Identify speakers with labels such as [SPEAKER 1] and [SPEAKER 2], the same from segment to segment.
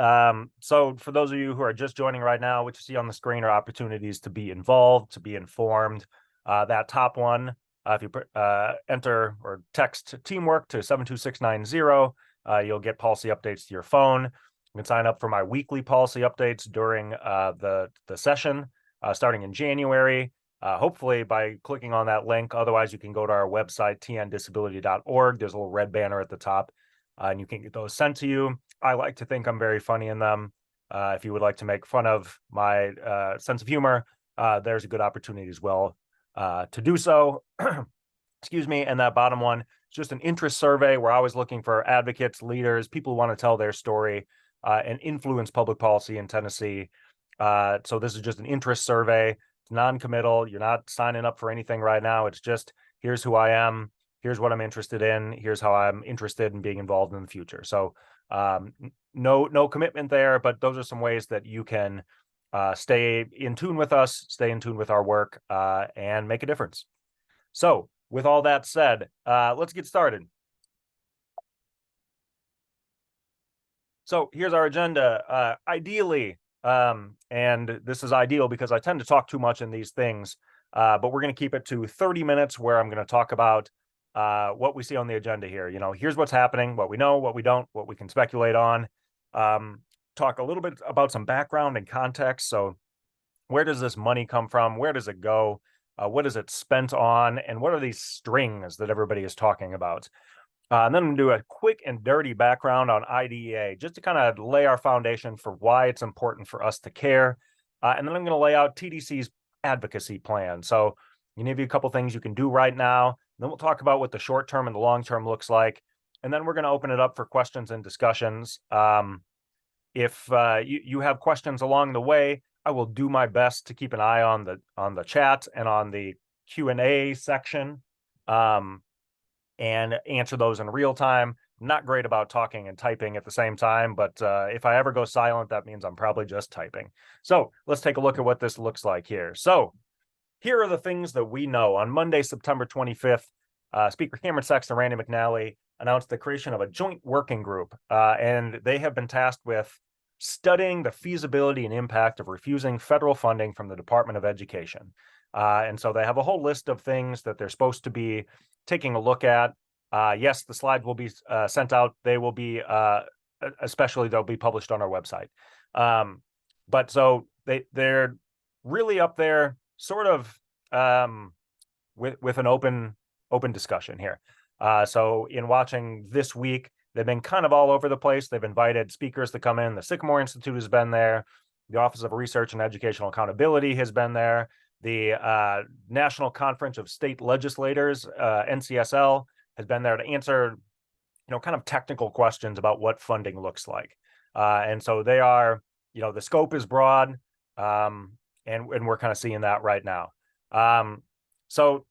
[SPEAKER 1] So for those of you who are just joining right now, what you see on the screen are opportunities to be involved, to be informed. That top one, if you enter or text teamwork to 72690, you'll get policy updates to your phone. You can sign up for my weekly policy updates during the session starting in January. Hopefully by clicking on that link. Otherwise, you can go to our website, tndisability.org. There's a little red banner at the top, and you can get those sent to you. I like to think I'm very funny in them. If you would like to make fun of my sense of humor, there's a good opportunity as well to do so. Excuse me. And that bottom one, it's just an interest survey. We're always looking for advocates, leaders, people who want to tell their story and influence public policy in Tennessee. So this is just an interest survey. It's non-committal. You're not signing up for anything right now. It's just, here's who I am. Here's what I'm interested in. Here's how I'm interested in being involved in the future. So no commitment there, but those are some ways that you can stay in tune with us, stay in tune with our work, and make a difference. So with all that said, let's get started. So here's our agenda. Ideally, and this is ideal because I tend to talk too much in these things, but we're going to keep it to 30 minutes where I'm going to talk about what we see on the agenda here. You know, here's what's happening, what we know, what we don't, what we can speculate on. Talk a little bit about some background and context. So where does this money come from? Where does it go? What is it spent on? And what are these strings that everybody is talking about? And then I'm going to do a quick and dirty background on IDEA, just to kind of lay our foundation for why it's important for us to care. And then I'm going to lay out TDC's advocacy plan. So I'm going to give you a couple things you can do right now. Then we'll talk about what the short term and the long term looks like. And then we're going to open it up for questions and discussions. If you have questions along the way, I will do my best to keep an eye on the chat and on the Q&A section. And answer those in real time. I'm not great about talking and typing at the same time, but if I ever go silent, that means I'm probably just typing. So let's take a look at what this looks like here. So here are the things that we know. On Monday, September 25th, Speaker Cameron Sexton and Randy McNally announced the creation of a joint working group, and they have been tasked with studying the feasibility and impact of refusing federal funding from the Department of Education. And so they have a whole list of things that they're supposed to be taking a look at. Yes, the slides will be sent out. They will be, especially they'll be published on our website. But so they're really up there, sort of with an open discussion here. So in watching this week, they've been kind of all over the place. They've invited speakers to come in. The Sycamore Institute has been there. The Office of Research and Educational Accountability has been there. The National Conference of State Legislators, NCSL, has been there to answer, kind of technical questions about what funding looks like. And so they are, the scope is broad, and we're kind of seeing that right now. So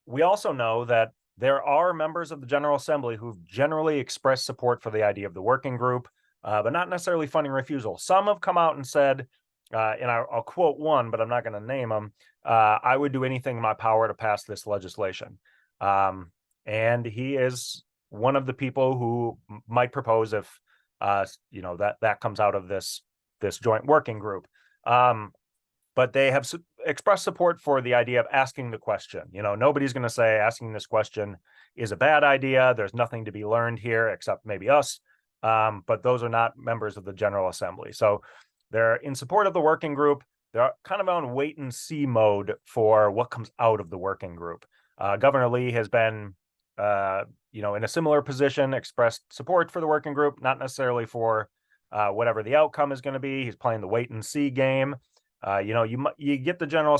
[SPEAKER 1] we also know that there are members of the General Assembly who've generally expressed support for the idea of the working group, but not necessarily funding refusal. Some have come out and said, and I'll quote one, but I'm not going to name them, I would do anything in my power to pass this legislation. And he is one of the people who might propose if, that comes out of this joint working group. But they have expressed support for the idea of asking the question. Nobody's going to say asking this question is a bad idea. There's nothing to be learned here except maybe us. But those are not members of the General Assembly. So they're in support of the working group. They're kind of on wait and see mode for what comes out of the working group. Governor Lee has been, in a similar position, expressed support for the working group, not necessarily for whatever the outcome is going to be. He's playing the wait and see game. You get the General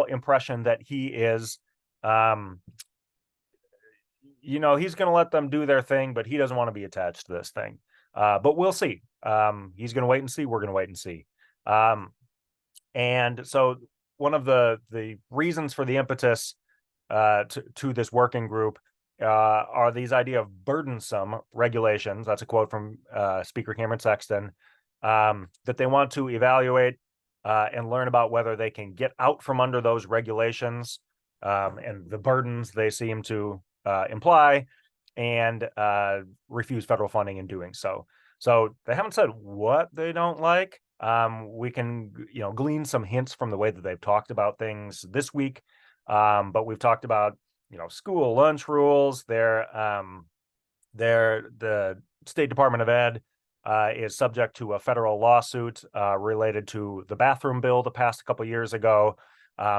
[SPEAKER 1] impression that he is, he's going to let them do their thing, but he doesn't want to be attached to this thing. But we'll see. He's going to wait and see. We're going to wait and see. And so one of the reasons for the impetus to this working group are these idea of burdensome regulations. That's a quote from Speaker Cameron Sexton, that they want to evaluate and learn about whether they can get out from under those regulations and the burdens they seem to imply, and refuse federal funding in doing so. So they haven't said what they don't like. We can, glean some hints from the way that they've talked about things this week. But we've talked about, school lunch rules. The State Department of Ed is subject to a federal lawsuit related to the bathroom bill that passed a couple years ago.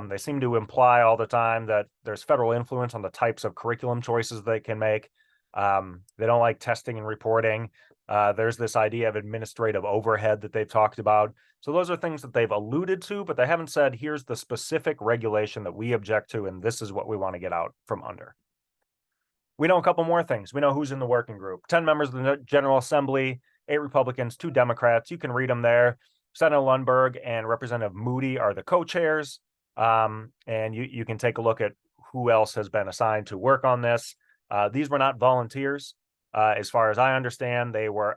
[SPEAKER 1] They seem to imply all the time that there's federal influence on the types of curriculum choices they can make. They don't like testing and reporting. There's this idea of administrative overhead that they've talked about. So those are things that they've alluded to, but they haven't said, here's the specific regulation that we object to, and this is what we want to get out from under. We know a couple more things. We know who's in the working group. 10 members of the General Assembly, 8 Republicans, 2 Democrats. You can read them there. Senator Lundberg and Representative Moody are the co-chairs. And you can take a look at who else has been assigned to work on this. These were not volunteers. As far as I understand, they were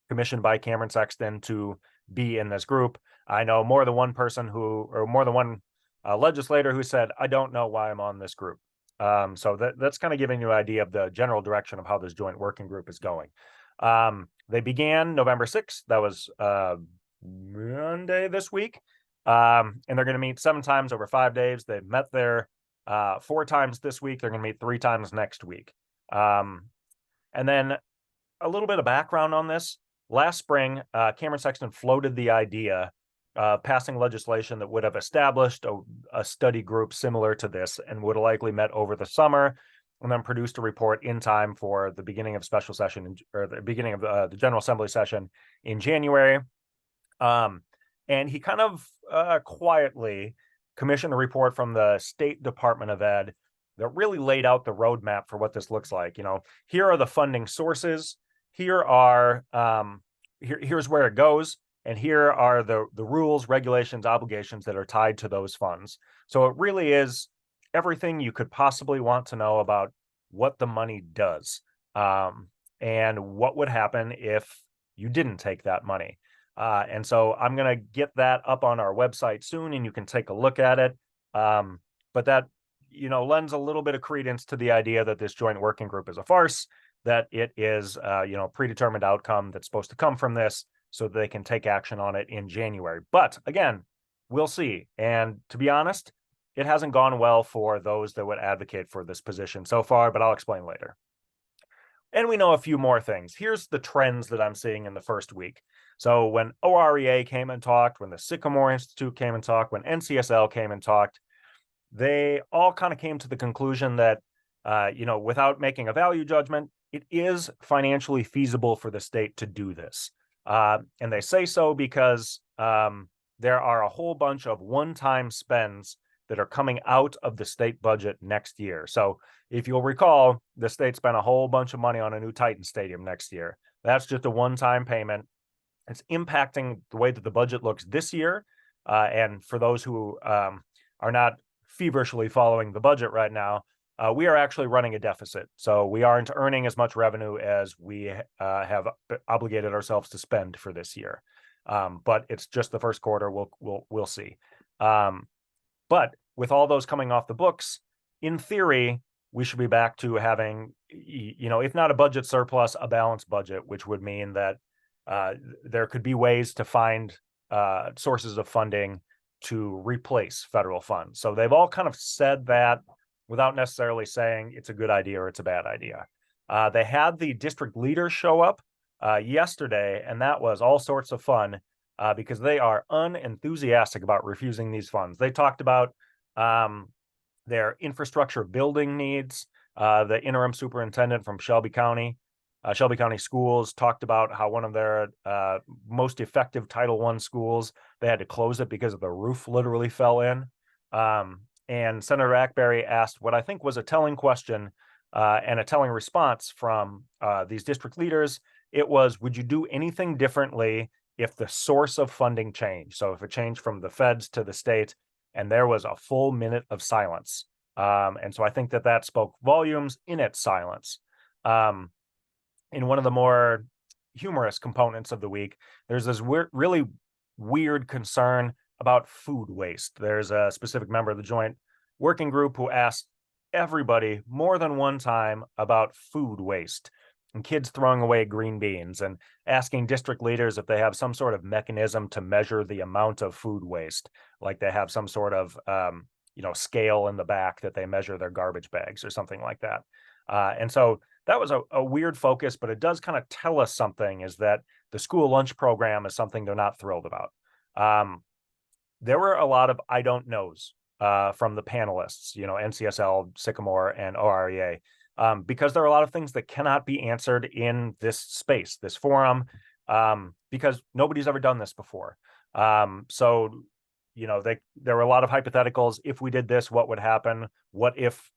[SPEAKER 1] commissioned by Cameron Sexton to be in this group. I know more than one person more than one legislator who said, I don't know why I'm on this group. So that's kind of giving you an idea of the general direction of how this joint working group is going. They began November 6th. That was Monday this week. And they're going to meet 7 times over 5 days. They've met there 4 times this week. They're going to meet 3 times next week. And then a little bit of background on this. Last spring, Cameron Sexton floated the idea passing legislation that would have established a study group similar to this and would have likely met over the summer and then produced a report in time for the beginning of special session or the beginning of the General Assembly session in January. And he kind of quietly commissioned a report from the State Department of Ed that really laid out the roadmap for what this looks like. Here are the funding sources. Here's where it goes. And here are the rules, regulations, obligations that are tied to those funds. So it really is everything you could possibly want to know about what the money does and what would happen if you didn't take that money. And so I'm going to get that up on our website soon, and you can take a look at it. But that, lends a little bit of credence to the idea that this joint working group is a farce, that it is, predetermined outcome that's supposed to come from this, so they can take action on it in January. But again, we'll see. And to be honest, it hasn't gone well for those that would advocate for this position so far, but I'll explain later. And we know a few more things. Here's the trends that I'm seeing in the first week. So when OREA came and talked, when the Sycamore Institute came and talked, when NCSL came and talked, they all kind of came to the conclusion that, without making a value judgment, it is financially feasible for the state to do this. And they say so because there are a whole bunch of one-time spends that are coming out of the state budget next year. So if you'll recall, the state spent a whole bunch of money on a new Titan Stadium next year. That's just a one-time payment. It's impacting the way that the budget looks this year. And for those who are not feverishly following the budget right now, we are actually running a deficit. So we aren't earning as much revenue as we have obligated ourselves to spend for this year. But it's just the first quarter. We'll see. But with all those coming off the books, in theory, we should be back to having, if not a budget surplus, a balanced budget, which would mean that there could be ways to find sources of funding to replace federal funds. So they've all kind of said that without necessarily saying it's a good idea or it's a bad idea. They had the district leaders show up yesterday, and that was all sorts of fun because they are unenthusiastic about refusing these funds. They talked about their infrastructure building needs. The interim superintendent from Shelby County Schools talked about how one of their most effective Title I schools, they had to close it because the roof literally fell in. And Senator Ackberry asked what I think was a telling question and a telling response from these district leaders. It was, would you do anything differently if the source of funding changed? So if it changed from the feds to the state, and there was a full minute of silence. And so I think that spoke volumes in its silence. In one of the more humorous components of the week, there's this really weird concern about food waste. There's a specific member of the joint working group who asked everybody more than one time about food waste. and kids throwing away green beans, and asking district leaders if they have some sort of mechanism to measure the amount of food waste, like they have some sort of scale in the back that they measure their garbage bags or something like that. And so that was a weird focus, but it does kind of tell us something, is that the school lunch program is something they're not thrilled about. There were a lot of I don't knows from the panelists, NCSL, Sycamore, and OREA, because there are a lot of things that cannot be answered in this space, this forum, because nobody's ever done this before. So, there were a lot of hypotheticals. If we did this, what would happen? What if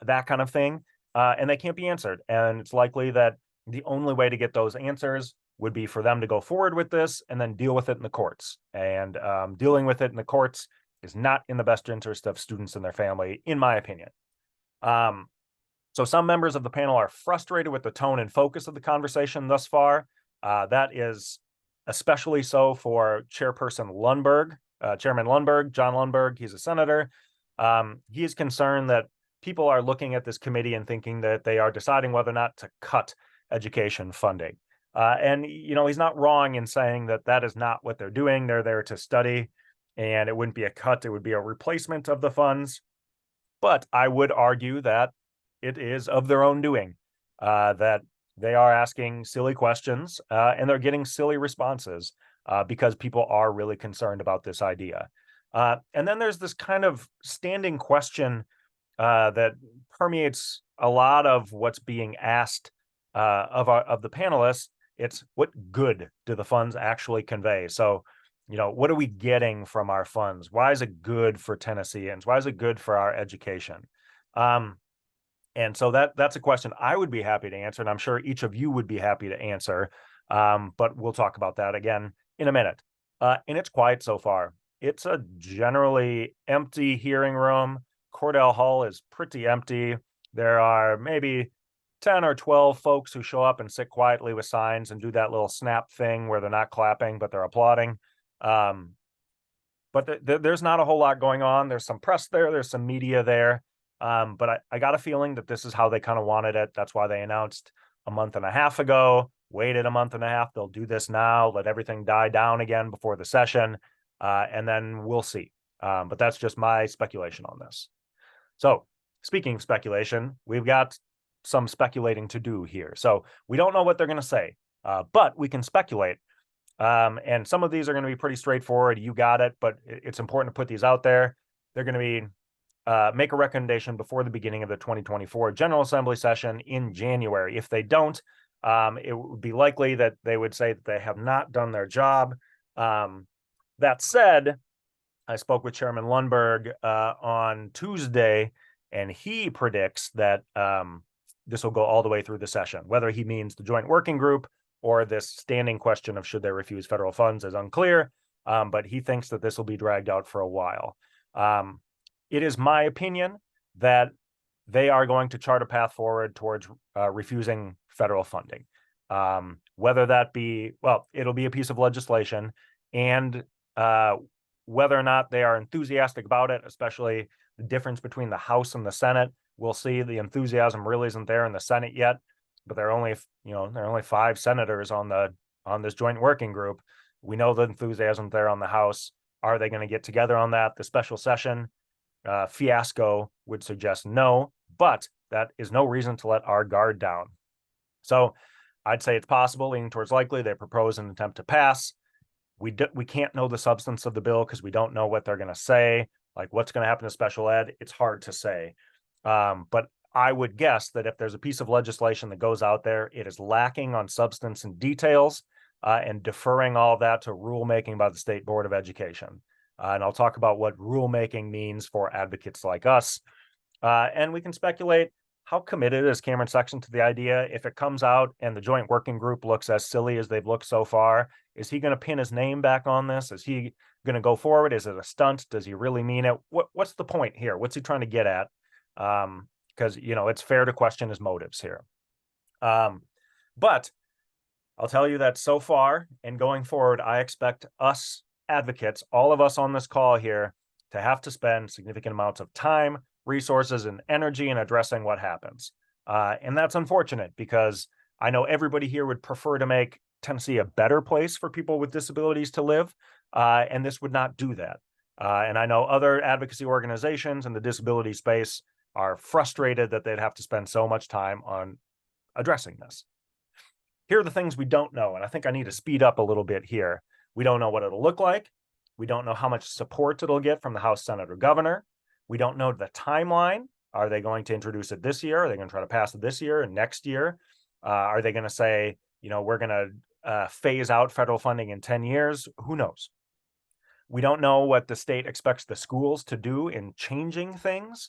[SPEAKER 1] that kind of thing? And they can't be answered. And it's likely that the only way to get those answers would be for them to go forward with this and then deal with it in the courts. And dealing with it in the courts is not in the best interest of students and their family, in my opinion. So some members of the panel are frustrated with the tone and focus of the conversation thus far. That is especially so for Chairperson Lundberg, Chairman Lundberg, John Lundberg. He's a senator. He is concerned that people are looking at this committee and thinking that they are deciding whether or not to cut education funding. And he's not wrong in saying that that is not what they're doing. They're there to study, and it wouldn't be a cut. It would be a replacement of the funds. But I would argue that it is of their own doing, that they are asking silly questions and they're getting silly responses because people are really concerned about this idea. And then there's this kind of standing question that permeates a lot of what's being asked of the panelists. It's, what good do the funds actually convey? So, what are we getting from our funds? Why is it good for Tennesseans? Why is it good for our education? And so that's a question I would be happy to answer, and I'm sure each of you would be happy to answer. But we'll talk about that again in a minute. And it's quiet so far. It's a generally empty hearing room. Cordell Hall is pretty empty. There are maybe 10 or 12 folks who show up and sit quietly with signs and do that little snap thing where they're not clapping, but they're applauding. But there's not a whole lot going on. There's some press there. There's some media there. But I got a feeling that this is how they kind of wanted it. That's why they announced a month and a half ago, waited a month and a half. They'll do this now, let everything die down again before the session, and then we'll see. But that's just my speculation on this. So speaking of speculation, we've got some speculating to do here. So we don't know what they're going to say, but we can speculate. And some of these are going to be pretty straightforward. You got it, but it's important to put these out there. They're going to be make a recommendation before the beginning of the 2024 General Assembly session in January. If they don't, it would be likely that they would say that they have not done their job. That said, I spoke with Chairman Lundberg on Tuesday, and he predicts that this will go all the way through the session. Whether he means the joint working group or this standing question of should they refuse federal funds is unclear, but he thinks that this will be dragged out for a while. It is my opinion that they are going to chart a path forward towards refusing federal funding. Whether that be, well, it'll be a piece of legislation, and whether or not they are enthusiastic about it, especially the difference between the House and the Senate, we'll see. The enthusiasm really isn't there in the Senate yet, but there are only 5 senators on this joint working group. We know the enthusiasm there on the House. Are they going to get together on that? The special session fiasco would suggest no, but that is no reason to let our guard down. So I'd say it's possible, leaning towards likely, they propose an attempt to pass. We can't know the substance of the bill because we don't know what they're going to say, like what's going to happen to special ed. It's hard to say. But I would guess that if there's a piece of legislation that goes out there, it is lacking on substance and details, and deferring all of that to rulemaking by the State Board of Education. And I'll talk about what rulemaking means for advocates like us. And we can speculate, how committed is Cameron Sexton to the idea? If it comes out and the joint working group looks as silly as they've looked so far, is he going to pin his name back on this? Is he going to go forward? Is it a stunt? Does he really mean it? What's the point here? What's he trying to get at? Because, it's fair to question his motives here. But I'll tell you that so far and going forward, I expect us advocates, all of us on this call here, to have to spend significant amounts of time, resources, and energy in addressing what happens. And that's unfortunate because I know everybody here would prefer to make Tennessee a better place for people with disabilities to live, and this would not do that. And I know other advocacy organizations in the disability space are frustrated that they'd have to spend so much time on addressing this. Here are the things we don't know, and I think I need to speed up a little bit here. We don't know what it'll look like. We don't know how much support it'll get from the House, Senate, or governor. We don't know the timeline. Are they going to introduce it this year? Are they going to try to pass it this year and next year? Are they going to say, we're going to phase out federal funding in 10 years? Who knows? We don't know what the state expects the schools to do in changing things.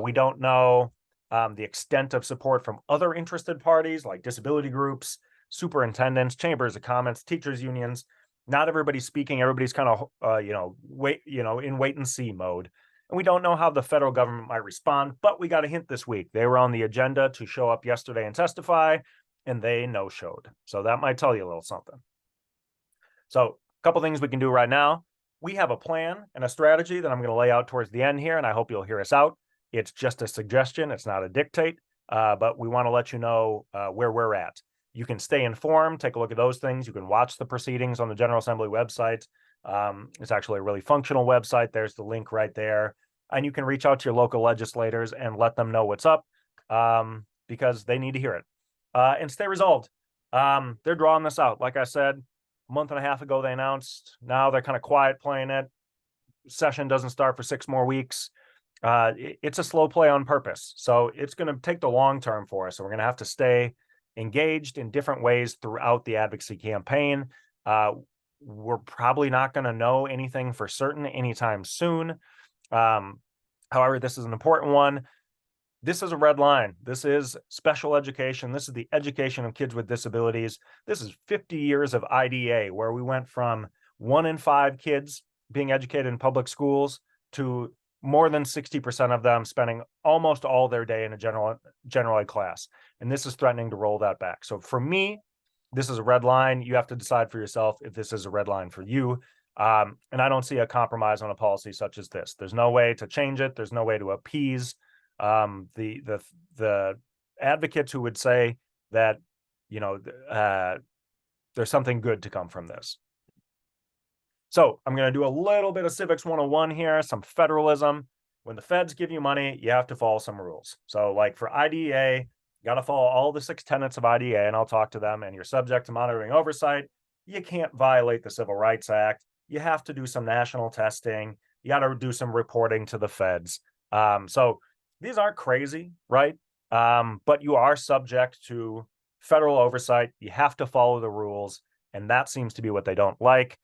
[SPEAKER 1] We don't know the extent of support from other interested parties like disability groups, superintendents, chambers of commerce, teachers unions. Not everybody's speaking. Everybody's kind of, in wait and see mode. And we don't know how the federal government might respond, but we got a hint this week. They were on the agenda to show up yesterday and testify, and they no-showed. So that might tell you a little something. So a couple things we can do right now. We have a plan and a strategy that I'm going to lay out towards the end here, and I hope you'll hear us out. It's just a suggestion. It's not a dictate, but we want to let you know where we're at. You can stay informed, take a look at those things. You can watch the proceedings on the General Assembly website. It's actually a really functional website. There's the link right there. And you can reach out to your local legislators and let them know what's up because they need to hear it. And stay resolved. They're drawing this out. Like I said, a month and a half ago, they announced. Now they're kind of quiet playing it. Session doesn't start for 6 more weeks. It's a slow play on purpose. So it's going to take the long term for us. So we're going to have to stay engaged in different ways throughout the advocacy campaign. We're probably not going to know anything for certain anytime soon. However, this is an important one. This is a red line. This is special education. This is the education of kids with disabilities. This is 50 years of IDA, where we went from 1 in 5 kids being educated in public schools to more than 60% of them spending almost all their day in a general ed class. And this is threatening to roll that back. So for me, this is a red line. You have to decide for yourself if this is a red line for you. And I don't see a compromise on a policy such as this. There's no way to change it. There's no way to appease the advocates who would say that, there's something good to come from this. So I'm going to do a little bit of Civics 101 here, some federalism. When the feds give you money, you have to follow some rules. So like for IDEA, you got to follow all the 6 tenets of IDEA, and I'll talk to them, and you're subject to monitoring oversight. You can't violate the Civil Rights Act. You have to do some national testing. You got to do some reporting to the feds. So these aren't crazy, right? But you are subject to federal oversight. You have to follow the rules, and that seems to be what they don't like.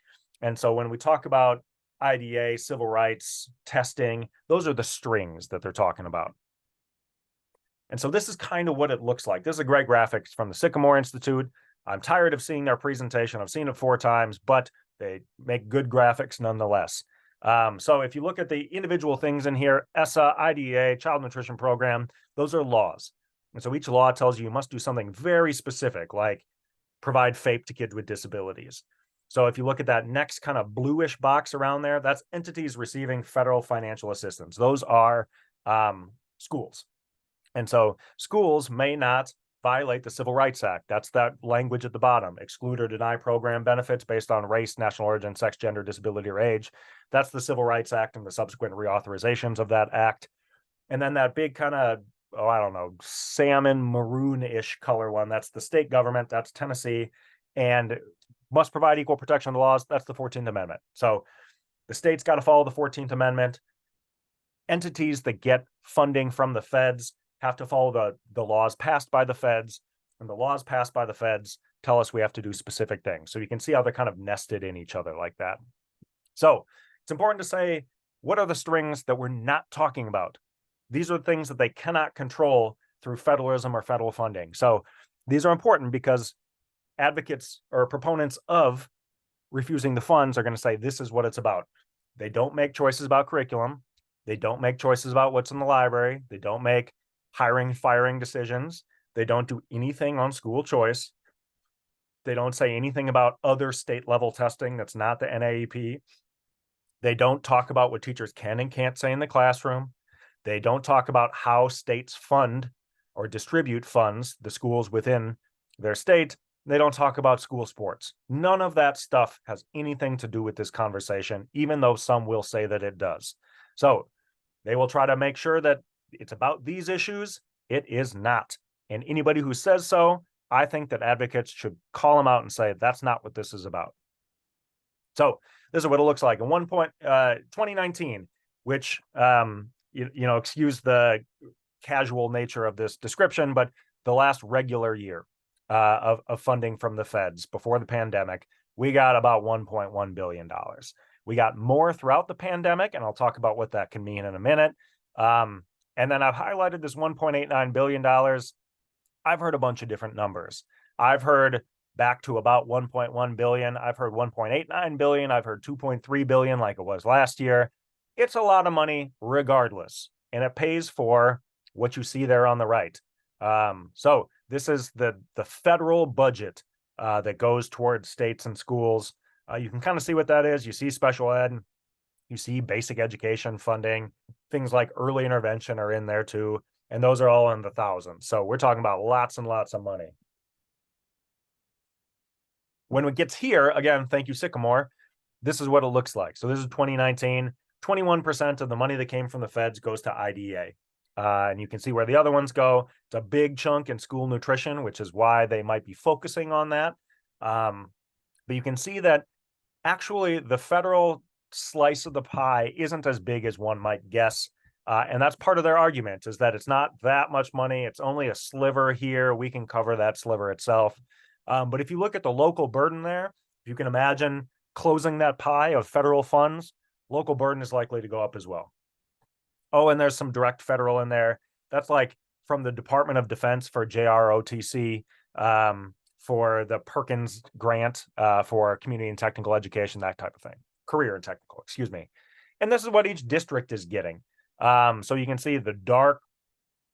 [SPEAKER 1] And so when we talk about IDA, civil rights, testing, those are the strings that they're talking about. And so this is kind of what it looks like. This is a great graphic from the Sycamore Institute. I'm tired of seeing their presentation. I've seen it 4 times, but they make good graphics nonetheless. So if you look at the individual things in here, ESSA, IDEA, Child Nutrition Program, those are laws. And so each law tells you must do something very specific, like provide FAPE to kids with disabilities. So if you look at that next kind of bluish box around there, that's entities receiving federal financial assistance. Those are schools. And so schools may not violate the Civil Rights Act. That's that language at the bottom. Exclude or deny program benefits based on race, national origin, sex, gender, disability, or age. That's the Civil Rights Act and the subsequent reauthorizations of that act. And then that big kind of, salmon maroon-ish color one, that's the state government, that's Tennessee, and must provide equal protection of the laws. That's the 14th Amendment. So the state's got to follow the 14th Amendment. Entities that get funding from the feds have to follow the laws passed by the feds, and the laws passed by the feds tell us we have to do specific things. So you can see how they're kind of nested in each other like that. So it's important to say, what are the strings that we're not talking about? These are things that they cannot control through federalism or federal funding. So these are important because advocates or proponents of refusing the funds are going to say, this is what it's about. They don't make choices about curriculum. They don't make choices about what's in the library. They don't make hiring, firing decisions. They don't do anything on school choice. They don't say anything about other state level testing that's not the NAEP. They don't talk about what teachers can and can't say in the classroom. They don't talk about how states fund or distribute funds, the schools within their state. They don't talk about school sports. None of that stuff has anything to do with this conversation, even though some will say that it does. So they will try to make sure that it's about these issues. It is not. And anybody who says so, I think that advocates should call them out and say, that's not what this is about. So this is what it looks like in 2019, which, excuse the casual nature of this description, but the last regular year of funding from the feds before the pandemic, we got about $1.1 billion. We got more throughout the pandemic, and I'll talk about what that can mean in a minute. And then I've highlighted this $1.89 billion. I've heard a bunch of different numbers. I've heard back to about 1.1 billion. I've heard 1.89 billion. I've heard 2.3 billion like it was last year. It's a lot of money regardless, and it pays for what you see there on the right. So this is the federal budget that goes towards states and schools. You can kind of see what that is. You see special ed, you see basic education funding, things like early intervention are in there too, and those are all in the thousands. So we're talking about lots and lots of money. When it gets here, again, thank you, Sycamore, this is what it looks like. So this is 2019, 21% of the money that came from the feds goes to IDEA. And you can see where the other ones go. It's a big chunk in school nutrition, which is why they might be focusing on that. But you can see that actually the federal slice of the pie isn't as big as one might guess. And that's part of their argument, is that it's not that much money. It's only a sliver here. We can cover that sliver itself. But if you look at the local burden there, you can imagine closing that pie of federal funds, local burden is likely to go up as well. Oh, and there's some direct federal in there. That's like from the Department of Defense for JROTC, for the Perkins grant for community and technical education, that type of thing. Career and technical, excuse me. And this is what each district is getting. So you can see the dark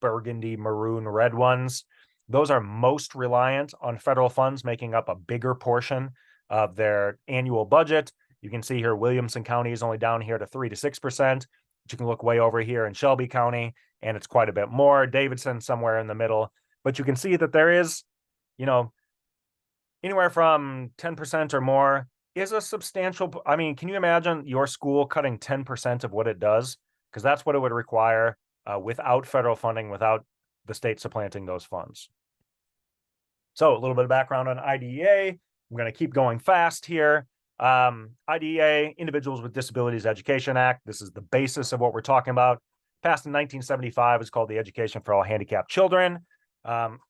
[SPEAKER 1] burgundy, maroon, red ones. Those are most reliant on federal funds, making up a bigger portion of their annual budget. You can see here Williamson County is only down here to 3 to 6%. You can look way over here in Shelby County, and it's quite a bit more. Davidson somewhere in the middle. But you can see that there is, anywhere from 10% or more is a substantial. I mean, can you imagine your school cutting 10% of what it does? Because that's what it would require without federal funding, without the state supplanting those funds. So a little bit of background on IDEA. I'm going to keep going fast here. IDEA, Individuals with Disabilities Education Act. This is the basis of what we're talking about. Passed in 1975, is called the Education for All Handicapped Children. Was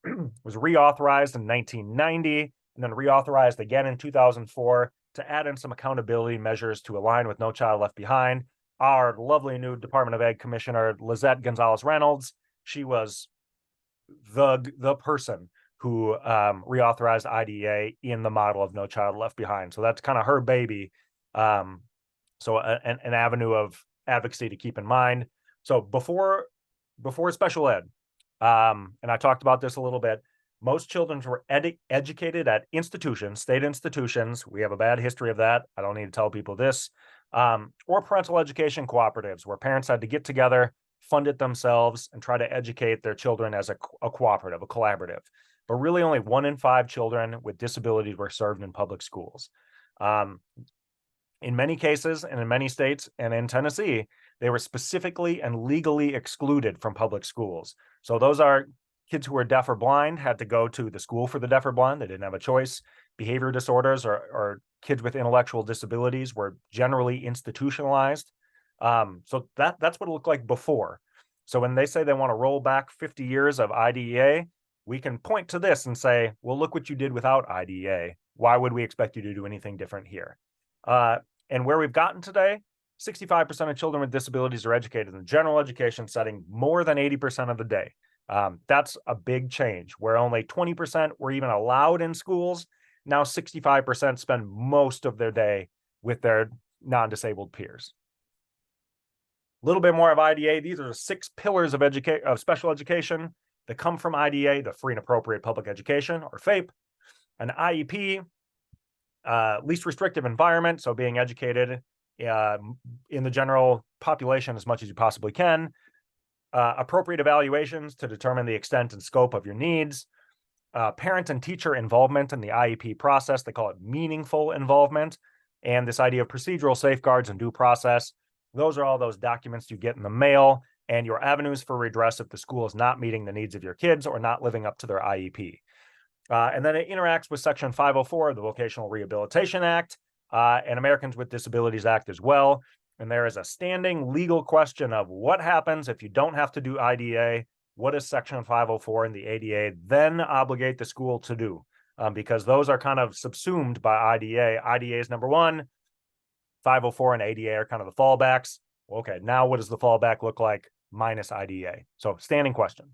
[SPEAKER 1] reauthorized in 1990, and then reauthorized again in 2004 to add in some accountability measures to align with No Child Left Behind. Our lovely new Department of Ed Commissioner, Lizette Gonzalez-Reynolds, she was the person who reauthorized IDEA in the model of No Child Left Behind. So that's kind of her baby. So an avenue of advocacy to keep in mind. So before special ed, and I talked about this a little bit, most children were educated at institutions, state institutions. We have a bad history of that. I don't need to tell people this. Or parental education cooperatives, where parents had to get together, fund it themselves, and try to educate their children as a cooperative, a collaborative. But really only 1 in 5 children with disabilities were served in public schools. In many cases, and in many states, and in Tennessee, they were specifically and legally excluded from public schools. So those are kids who were deaf or blind had to go to the school for the deaf or blind. They didn't have a choice. Behavior disorders or kids with intellectual disabilities were generally institutionalized. So that's what it looked like before. So when they say they want to roll back 50 years of IDEA, we can point to this and say, well, look what you did without IDEA. Why would we expect you to do anything different here? And where we've gotten today, 65% of children with disabilities are educated in the general education setting more than 80% of the day. That's a big change, where only 20% were even allowed in schools. Now 65% spend most of their day with their non-disabled peers. A little bit more of IDEA. These are the 6 pillars of special education that come from IDEA: the free and appropriate public education, or FAPE, an IEP, least restrictive environment, so being educated in the general population as much as you possibly can, appropriate evaluations to determine the extent and scope of your needs, parent and teacher involvement in the IEP process. They call it meaningful involvement. And this idea of procedural safeguards and due process. Those are all those documents you get in the mail and your avenues for redress if the school is not meeting the needs of your kids or not living up to their IEP. And then it interacts with Section 504 of the Vocational Rehabilitation Act and Americans with Disabilities Act as well. And there is a standing legal question of what happens if you don't have to do IDA. What does Section 504 and the ADA then obligate the school to do? Because those are kind of subsumed by IDA. IDA is number one. 504 and ADA are kind of the fallbacks. Okay, now what does the fallback look like minus IDA? So standing question.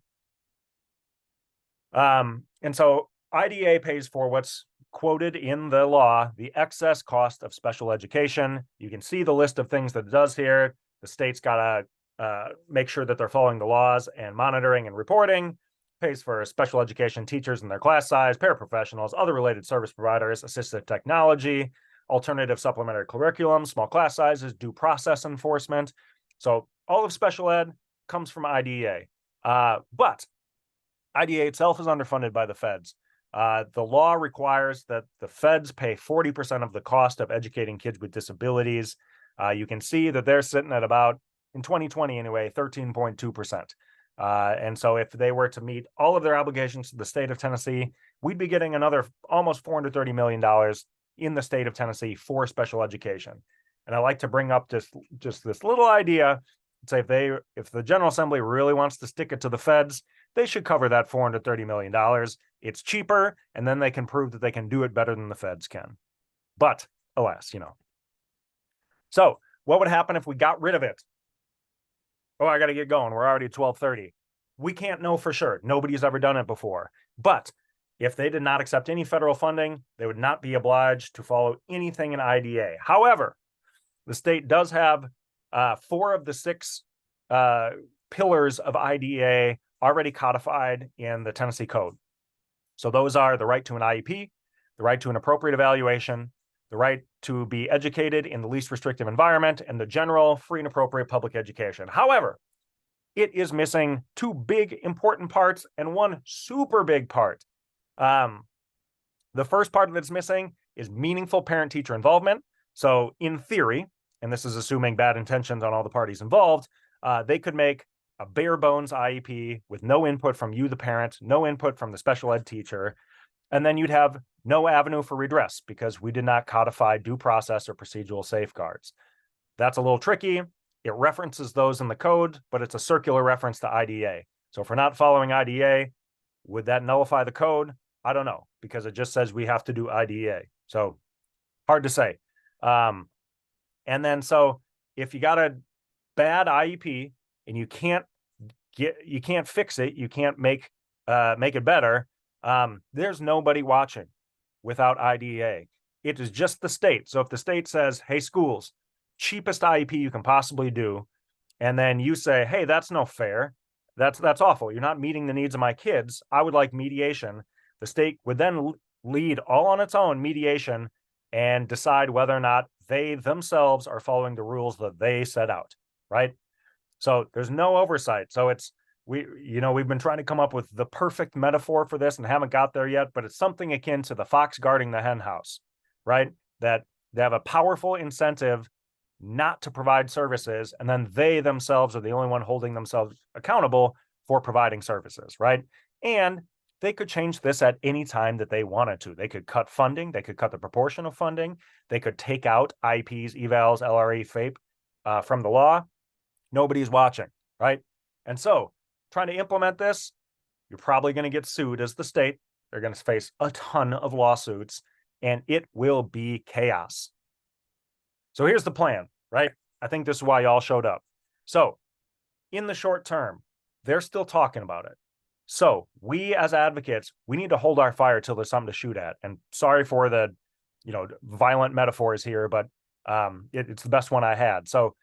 [SPEAKER 1] And so IDA pays for what's quoted in the law, the excess cost of special education. You can see the list of things that it does here. The state's got to make sure that they're following the laws and monitoring and reporting, pays for special education teachers and their class size, paraprofessionals, other related service providers, assistive technology, alternative supplementary curriculum, small class sizes, due process enforcement. So all of special ed comes from IDEA. But IDEA itself is underfunded by the feds. The law requires that the feds pay 40% of the cost of educating kids with disabilities. You can see that they're sitting at about, in 2020 anyway, 13.2%. And so if they were to meet all of their obligations to the state of Tennessee, we'd be getting another almost $430 million in the state of Tennessee for special education. And I like to bring up just this little idea. Say if the General Assembly really wants to stick it to the feds, they should cover that $430 million. It's cheaper, and then they can prove that they can do it better than the feds can. But alas, So what would happen if we got rid of it? Oh, I got to get going. We're already at 12:30. We can't know for sure. Nobody's ever done it before. But if they did not accept any federal funding, they would not be obliged to follow anything in IDA. However, the state does have 4 of the 6 pillars of IDEA already codified in the Tennessee Code. So those are the right to an IEP, the right to an appropriate evaluation, the right to be educated in the least restrictive environment, and the general free and appropriate public education. However, it is missing 2 big important parts and 1 super big part. The first part that's missing is meaningful parent-teacher involvement. So in theory, and this is assuming bad intentions on all the parties involved, they could make a bare bones IEP with no input from you, the parent, no input from the special ed teacher, and then you'd have no avenue for redress because we did not codify due process or procedural safeguards. That's a little tricky. It references those in the code, but it's a circular reference to IDA. So if we're not following IDA, would that nullify the code? I don't know, because it just says we have to do IDA. So hard to say. And then so if you got a bad IEP and you can't fix it, you can't make it better, there's nobody watching without IDEA. It is just the state. So if the state says, hey, schools, cheapest IEP you can possibly do, and then you say, hey, that's no fair, that's awful, you're not meeting the needs of my kids, I would like mediation, the state would then lead all on its own mediation and decide whether or not they themselves are following the rules that they set out, right? So there's no oversight. So we've been trying to come up with the perfect metaphor for this and haven't got there yet, but it's something akin to the fox guarding the hen house, right? That they have a powerful incentive not to provide services, and then they themselves are the only one holding themselves accountable for providing services, right? And they could change this at any time that they wanted to. They could cut funding. They could cut the proportion of funding. They could take out IEPs, evals, LRE, FAPE from the law. Nobody's watching, right? And so trying to implement this, you're probably going to get sued as the state. They're going to face a ton of lawsuits, and it will be chaos. So here's the plan, right? I think this is why y'all showed up. So in the short term, they're still talking about it. So we as advocates, we need to hold our fire till there's something to shoot at. And sorry for the, violent metaphors here, but it's the best one I had. So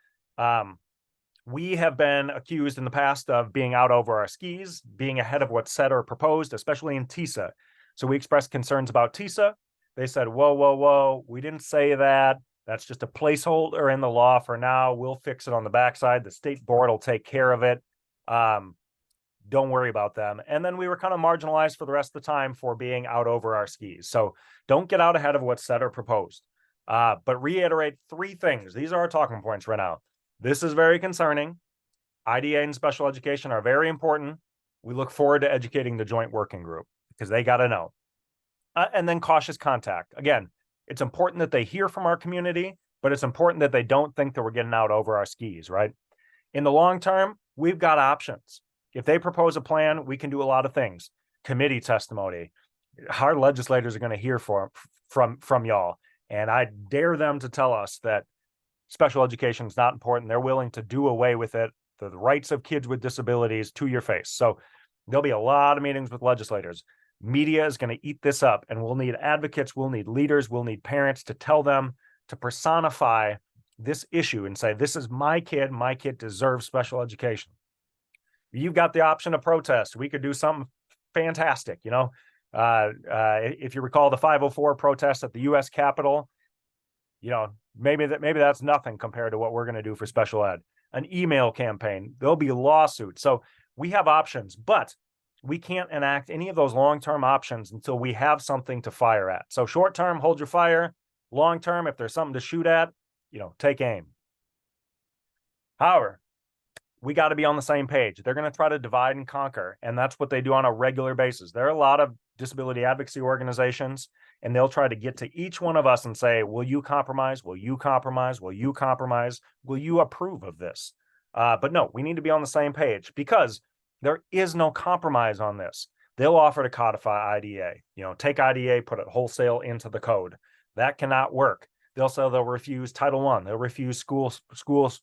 [SPEAKER 1] we have been accused in the past of being out over our skis, being ahead of what's said or proposed, especially in TISA. So we expressed concerns about TISA. They said, whoa, we didn't say that. That's just a placeholder in the law for now. We'll fix it on the backside. The state board will take care of it. don't worry about them. And then we were kind of marginalized for the rest of the time for being out over our skis. So don't get out ahead of what's said or proposed. But reiterate 3 things. These are our talking points right now. This is very concerning. IDA and special education are very important. We look forward to educating the joint working group because they got to know. And then cautious contact. Again, it's important that they hear from our community, but it's important that they don't think that we're getting out over our skis, right? In the long term, we've got options. If they propose a plan, we can do a lot of things. Committee testimony. Our legislators are going to hear from y'all. And I dare them to tell us that special education is not important. They're willing to do away with it, the rights of kids with disabilities, to your face. So there'll be a lot of meetings with legislators. Media is going to eat this up, and we'll need advocates, we'll need leaders, we'll need parents to tell them, to personify this issue and say, this is my kid deserves special education. You've got the option to protest. We could do something fantastic, you know. If you recall the 504 protest at the U.S. Capitol, you know, maybe that's nothing compared to what we're going to do for special ed. An email campaign, there'll be lawsuits. So we have options, but we can't enact any of those long-term options until we have something to fire at. So short-term, hold your fire. Long-term, if there's something to shoot at, you know, take aim. However, we got to be on the same page. They're going to try to divide and conquer, and that's what they do on a regular basis. There are a lot of disability advocacy organizations, and they'll try to get to each one of us and say, will you compromise? Will you compromise? Will you compromise? Will you approve of this? But no, we need to be on the same page because there is no compromise on this. They'll offer to codify IDA, you know, take IDA, put it wholesale into the code. That cannot work. They'll say they'll refuse Title I. They'll refuse school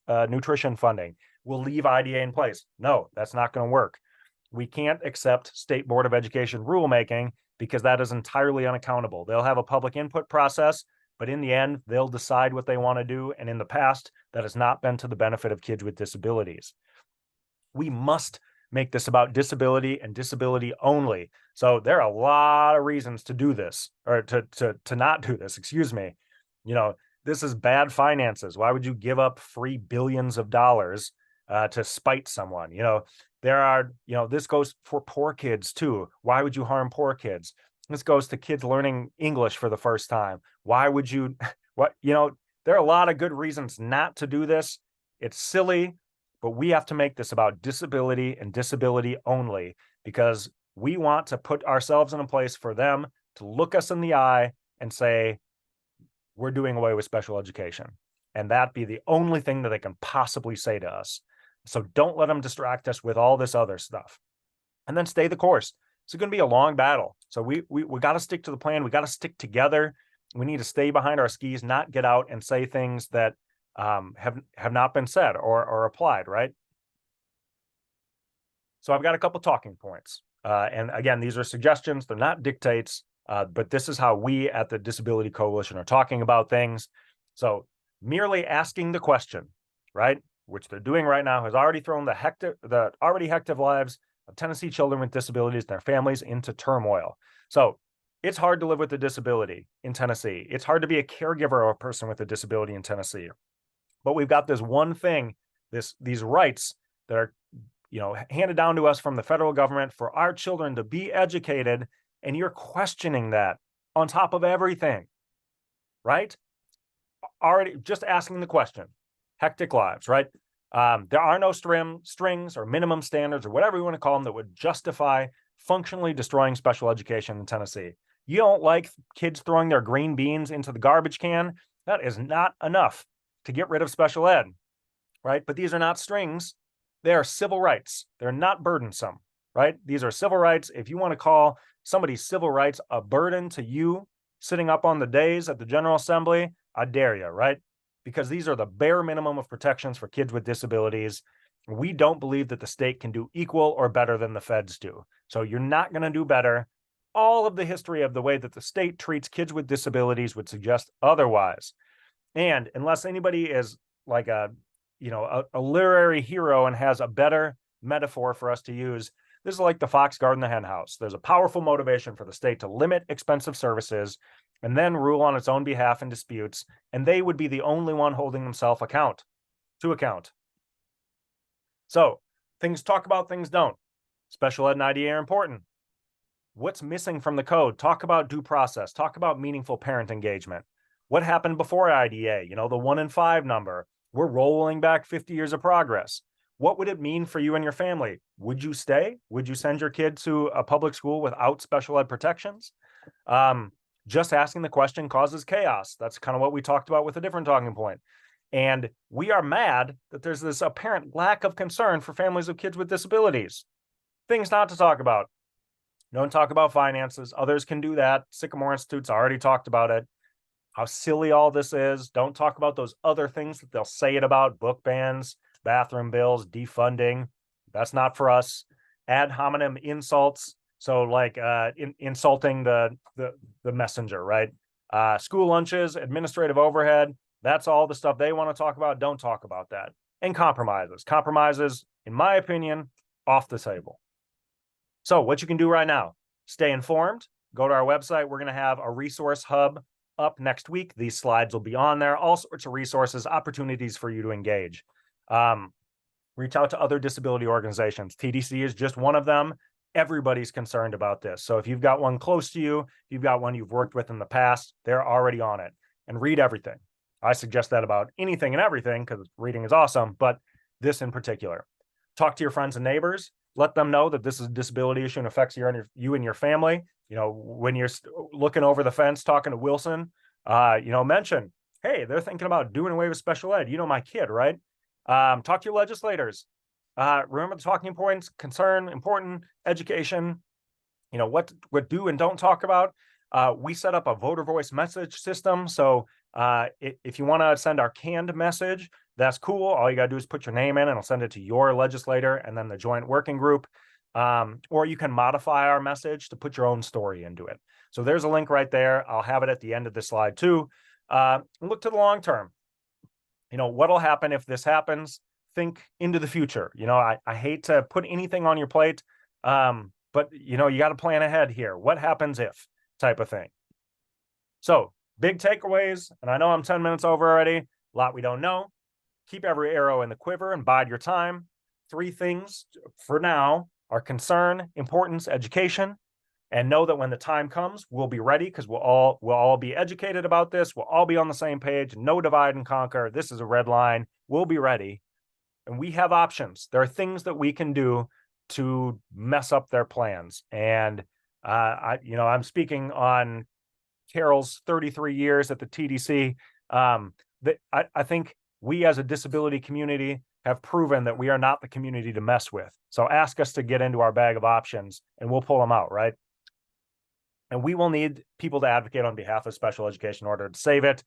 [SPEAKER 1] nutrition funding. We'll leave IDA in place. No, that's not going to work. We can't accept State Board of Education rulemaking because that is entirely unaccountable. They'll have a public input process, but in the end, they'll decide what they want to do. And in the past, that has not been to the benefit of kids with disabilities. We must make this about disability and disability only. So there are a lot of reasons to do this, or to not do this, excuse me. You know, this is bad finances. Why would you give up free billions of dollars to spite someone? You know, there are, you know, this goes for poor kids too. Why would you harm poor kids? This goes to kids learning English for the first time. Why would you, you know, there are a lot of good reasons not to do this. It's silly, but we have to make this about disability and disability only because we want to put ourselves in a place for them to look us in the eye and say, we're doing away with special education. And that be the only thing that they can possibly say to us. So don't let them distract us with all this other stuff. And then stay the course. It's going to be a long battle. So we got to stick to the plan. We got to stick together. We need to stay behind our skis, not get out and say things that have not been said or applied, right? So I've got a couple talking points. And again, these are suggestions. They're not dictates. But this is how we at the Disability Coalition are talking about things. So merely asking the question, right, which they're doing right now, has already thrown the already hectic lives of Tennessee children with disabilities and their families into turmoil. So it's hard to live with a disability in Tennessee. It's hard to be a caregiver of a person with a disability in Tennessee. But we've got this one thing, these rights that are, you know, handed down to us from the federal government for our children to be educated. And you're questioning that on top of everything, right? Already just asking the question, hectic lives, right? There are no strings or minimum standards or whatever you want to call them that would justify functionally destroying special education in Tennessee. You don't like kids throwing their green beans into the garbage can? That is not enough to get rid of special ed, right? But these are not strings. They are civil rights. They're not burdensome, right? These are civil rights. If you want to call somebody's civil rights a burden to you sitting up on the days at the General Assembly, I dare you, right? Because these are the bare minimum of protections for kids with disabilities. We don't believe that the state can do equal or better than the feds do. So you're not going to do better. All of the history of the way that the state treats kids with disabilities would suggest otherwise. And unless anybody is like a literary hero and has a better metaphor for us to use, this is like the fox guarding the hen house. There's a powerful motivation for the state to limit expensive services and then rule on its own behalf in disputes, and they would be the only one holding themselves to account. So things talk about, things don't. Special ed and IDA are important. What's missing from the code? Talk about due process. Talk about meaningful parent engagement. What happened before IDA? You know, the 1 in 5 number. We're rolling back 50 years of progress. What would it mean for you and your family? Would you stay? Would you send your kid to a public school without special ed protections? Just asking the question causes chaos. That's kind of what we talked about with a different talking point. And we are mad that there's this apparent lack of concern for families of kids with disabilities. Things not to talk about. Don't talk about finances. Others can do that. Sycamore Institute's already talked about it. How silly all this is. Don't talk about those other things that they'll say it about: book bans, bathroom bills, defunding. That's not for us. Ad hominem insults. So like insulting the messenger, right? School lunches, administrative overhead. That's all the stuff they want to talk about. Don't talk about that. And compromises. Compromises, in my opinion, off the table. So what you can do right now, stay informed. Go to our website. We're going to have a resource hub up next week. These slides will be on there. All sorts of resources, opportunities for you to engage. Reach out to other disability organizations. TDC is just one of them. Everybody's concerned about this. So if you've got one close to you, you've got one you've worked with in the past, they're already on it. And read everything. I suggest that about anything and everything because reading is awesome, but this in particular. Talk to your friends and neighbors. Let them know that this is a disability issue and affects you and your family. You know, when you're looking over the fence, talking to Wilson, mention, hey, they're thinking about doing away with special ed. You know, my kid, right? Talk to your legislators. Remember the talking points: concern, important, education. You know, what do and don't talk about. We set up a voter voice message system. So if you want to send our canned message, that's cool. All you got to do is put your name in and I'll send it to your legislator and then the joint working group. Or you can modify our message to put your own story into it. So there's a link right there. I'll have it at the end of the slide too. Look to the long term. You know, what'll happen if this happens? Think into the future. You know, I hate to put anything on your plate, but, you know, you got to plan ahead here. What happens if type of thing. So big takeaways, and I know I'm 10 minutes over already. A lot we don't know. Keep every arrow in the quiver and bide your time. 3 things for now are concern, importance, education, and know that when the time comes, we'll be ready because we'll all be educated about this. We'll all be on the same page. No divide and conquer. This is a red line. We'll be ready. And we have options. There are things that we can do to mess up their plans. And I'm speaking on Carol's 33 years at the TDC. I think we as a disability community have proven that we are not the community to mess with. So ask us to get into our bag of options and we'll pull them out, right? And we will need people to advocate on behalf of special education in order to save it.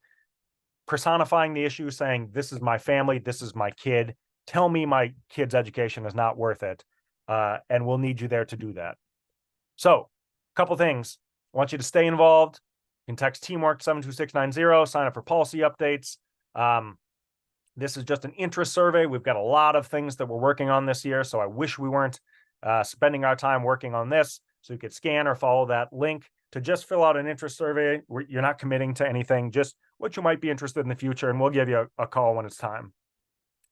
[SPEAKER 1] Personifying the issue, saying, this is my family, this is my kid. Tell me my kid's education is not worth it. And we'll need you there to do that. So a couple things. I want you to stay involved. You can text Teamwork 72690, sign up for policy updates. This is just an interest survey. We've got a lot of things that we're working on this year, so I wish we weren't spending our time working on this. So you could scan or follow that link to just fill out an interest survey. You're not committing to anything, just what you might be interested in the future, and we'll give you a call when it's time.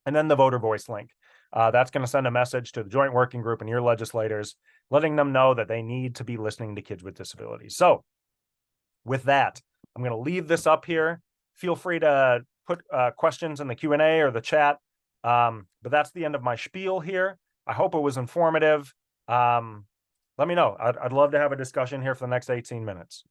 [SPEAKER 1] And then the voter voice link. That's going to send a message to the joint working group and your legislators, letting them know that they need to be listening to kids with disabilities. So with that, I'm going to leave this up here. Feel free to put questions in the Q&A or the chat. But that's the end of my spiel here. I hope it was informative. Let me know. I'd love to have a discussion here for the next 18 minutes.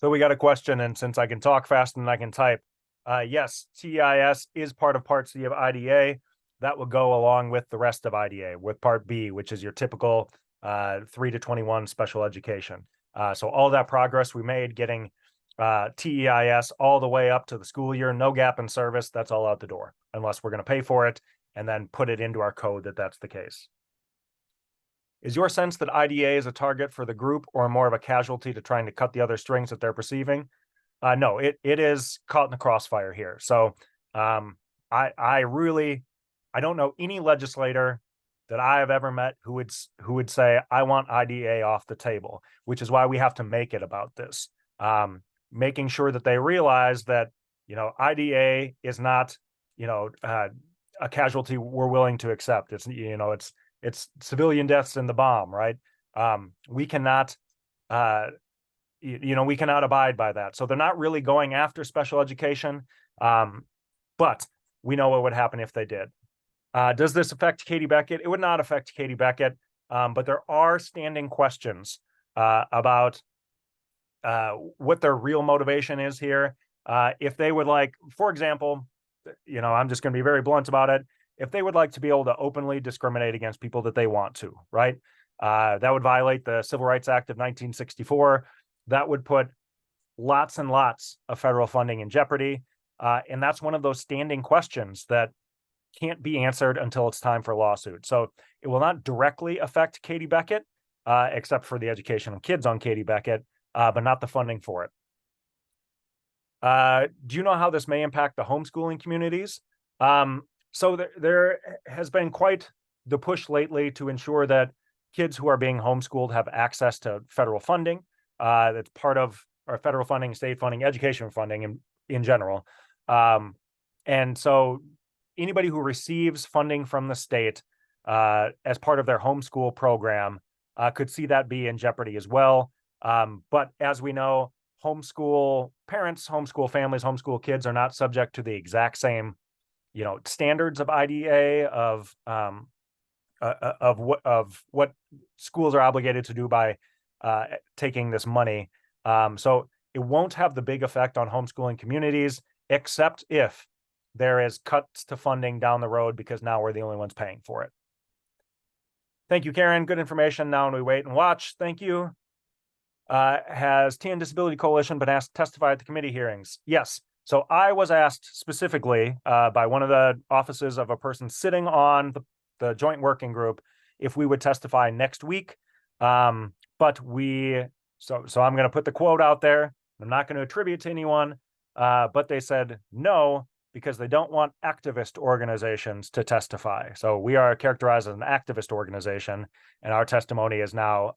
[SPEAKER 1] So we got a question, and since I can talk faster than I can type, yes, TIS is part of Part C of IDA. That will go along with the rest of IDA, with Part B, which is your typical 3 to 21 special education. So all that progress we made getting TEIS all the way up to the school year, no gap in service. That's all out the door unless we're going to pay for it and then put it into our code that that's the case. Is your sense that IDA is a target for the group or more of a casualty to trying to cut the other strings that they're perceiving? No, it is caught in the crossfire here. So I don't know any legislator that I have ever met who would say, I want IDA off the table, which is why we have to make it about this. Making sure that they realize that, IDA is not, a casualty we're willing to accept. It's, it's civilian deaths in the bomb, right? We cannot, we cannot abide by that. So they're not really going after special education, but we know what would happen if they did. Does this affect Katie Beckett? It would not affect Katie Beckett, but there are standing questions about what their real motivation is here. If they would like, for example, I'm just going to be very blunt about it. If they would like to be able to openly discriminate against people that they want to, right? That would violate the Civil Rights Act of 1964. That would put lots and lots of federal funding in jeopardy. And that's one of those standing questions that can't be answered until it's time for a lawsuit. So it will not directly affect Katie Beckett, except for the education of kids on Katie Beckett, but not the funding for it. Do you know how this may impact the homeschooling communities? So there has been quite the push lately to ensure that kids who are being homeschooled have access to federal funding. That's part of our federal funding, state funding, education funding in general. And so anybody who receives funding from the state as part of their homeschool program could see that be in jeopardy as well. But as we know, homeschool parents, homeschool families, homeschool kids are not subject to the exact same, standards of IDA of what schools are obligated to do by taking this money. So it won't have the big effect on homeschooling communities, except if there is cuts to funding down the road because now we're the only ones paying for it. Thank you, Karen. Good information. Now we wait and watch. Thank you. Has TN Disability Coalition been asked to testify at the committee hearings? Yes. So I was asked specifically by one of the offices of a person sitting on the joint working group if we would testify next week. But I'm going to put the quote out there. I'm not going to attribute to anyone, but they said no, because they don't want activist organizations to testify. So we are characterized as an activist organization, and our testimony is now,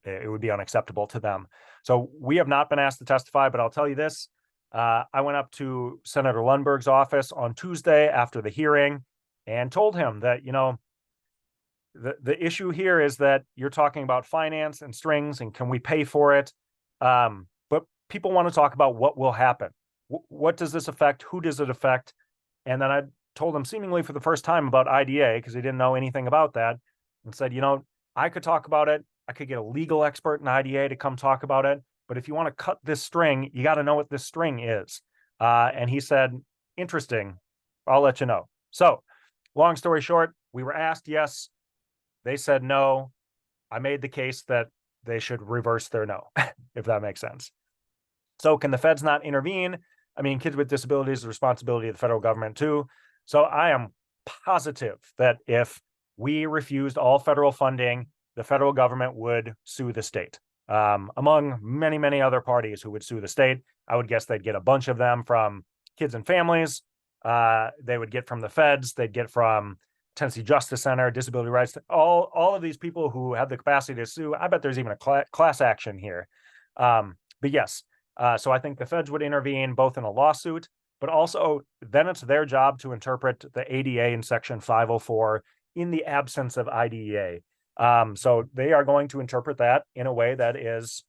[SPEAKER 1] it would be unacceptable to them. So we have not been asked to testify, but I'll tell you this. I went up to Senator Lundberg's office on Tuesday after the hearing and told him that, the issue here is that you're talking about finance and strings and can we pay for it? But people want to talk about what will happen. What does this affect? Who does it affect? And then I told him seemingly for the first time about IDA because he didn't know anything about that and said, I could talk about it. I could get a legal expert in IDA to come talk about it. But if you want to cut this string, you got to know what this string is. And he said, interesting. I'll let you know. So long story short, we were asked yes. They said no. I made the case that they should reverse their no, if that makes sense. So can the feds not intervene? I mean, kids with disabilities is the responsibility of the federal government too. So I am positive that if we refused all federal funding, the federal government would sue the state. Among many, many other parties who would sue the state. I would guess they'd get a bunch of them from kids and families. They would get from the feds. They'd get from Tennessee Justice Center, Disability Rights, all of these people who have the capacity to sue. I bet there's even a class action here. But yes, so I think the feds would intervene both in a lawsuit, but also then it's their job to interpret the ADA in Section 504 in the absence of IDEA. So they are going to interpret that in a way that is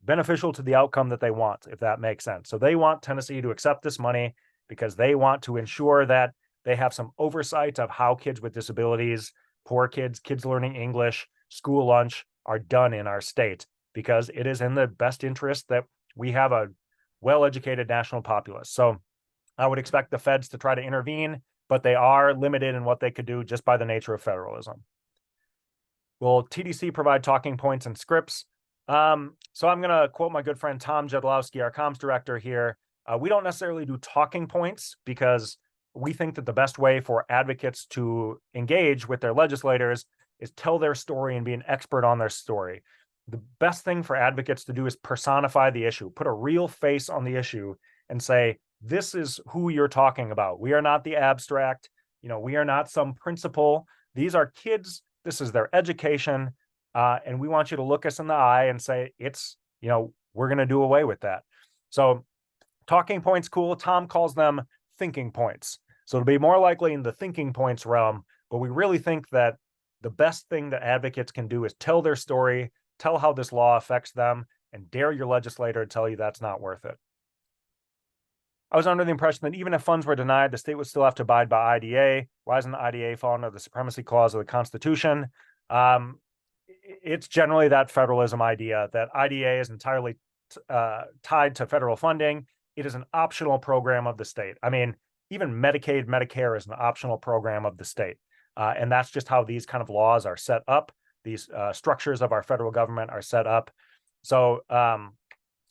[SPEAKER 1] beneficial to the outcome that they want, if that makes sense. So they want Tennessee to accept this money because they want to ensure that they have some oversight of how kids with disabilities, poor kids, kids learning English, school lunch are done in our state, because it is in the best interest that we have a well-educated national populace. So I would expect the feds to try to intervene, but they are limited in what they could do just by the nature of federalism. Will TDC provide talking points and scripts? So I'm going to quote my good friend Tom Jedlowski, our comms director here. We don't necessarily do talking points because we think that the best way for advocates to engage with their legislators is tell their story and be an expert on their story. The best thing for advocates to do is personify the issue, put a real face on the issue and say, this is who you're talking about. We are not the abstract. We are not some principle. These are kids. This is their education. And we want you to look us in the eye and say, we're going to do away with that. So talking points, cool. Tom calls them thinking points. So it'll be more likely in the thinking points realm, but we really think that the best thing that advocates can do is tell their story, tell how this law affects them, and dare your legislator to tell you that's not worth it. I was under the impression that even if funds were denied, the state would still have to abide by IDA. Why doesn't the IDA fall under the supremacy clause of the Constitution? It's generally that federalism idea that IDA is entirely tied to federal funding. It is an optional program of the state. I mean, even Medicaid, Medicare is an optional program of the state. And that's just how these kind of laws are set up. These structures of our federal government are set up. So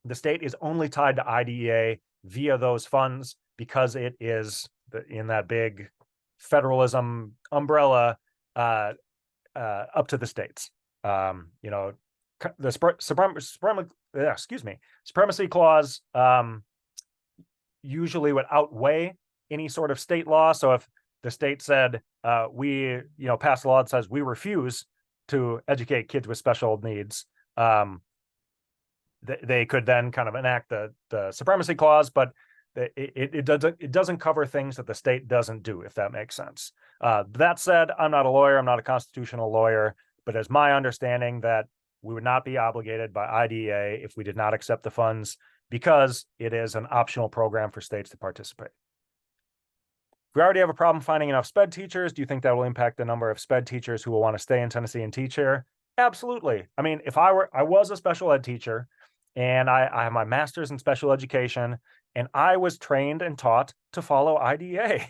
[SPEAKER 1] the state is only tied to IDEA via those funds because it is in that big federalism umbrella up to the states. The supremacy clause usually would outweigh any sort of state law. So if the state said we pass a law that says we refuse to educate kids with special needs, they could then kind of enact the supremacy clause, but it doesn't cover things that the state doesn't do, if that makes sense. That said, I'm not a lawyer. I'm not a constitutional lawyer, but it's my understanding that we would not be obligated by IDEA if we did not accept the funds because it is an optional program for states to participate. If we already have a problem finding enough SPED teachers, do you think that will impact the number of SPED teachers who will want to stay in Tennessee and teach here? Absolutely. I mean, if I was a special ed teacher and I have my master's in special education and I was trained and taught to follow IDEA.